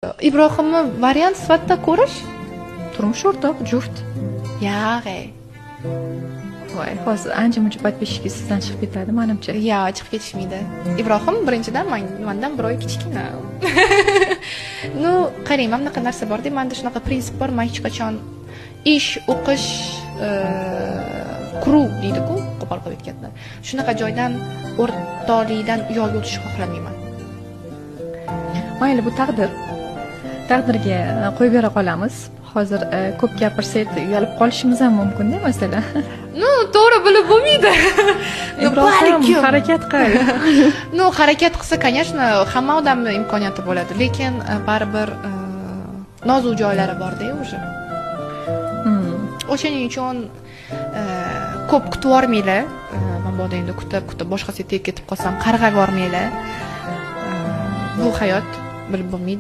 Ibrohimni variant sifatida ko'rish? Turmush o'rtoq, juft. Yog'e. Voy, hozir ancha-muncha подписчики sizdan chiqib ketadi, menimcha. Yo, chiqib ketishmaydi. Ibrohim birinchidan mendan bir oy kichkina. Ну, qarang, mana bunaqa narsa bor-da, menda shunaqa prinsip bor, men hech qachon ish, o'qish, kuru deydi-ku, qo'pol qilib aytganda. Shunaqa joydan o'rtoqlikdan uyalib o'tishni xohlamayman. Mayli, bu taqdir. Taqdirga qo'yib bera qolamiz. Hozir ko'p gapirsak uyalib qolishimiz ham mumkin-da, masalan. Ну, to'g'ri bilib bo'lmaydi. Ibrohim, harakat qil. Ну, harakat qilsa, конечно, hamma odamning imkoniyati bo'ladi, lekin baribir nozik joylari bor-da o'sha. O'shaning uchun ko'p kutib yormanglar. Mabodo endi kutib boshqasiga tegib ketib qolsam, qarg'ab yormanglar. Bu hayot bilib bo'lmaydi.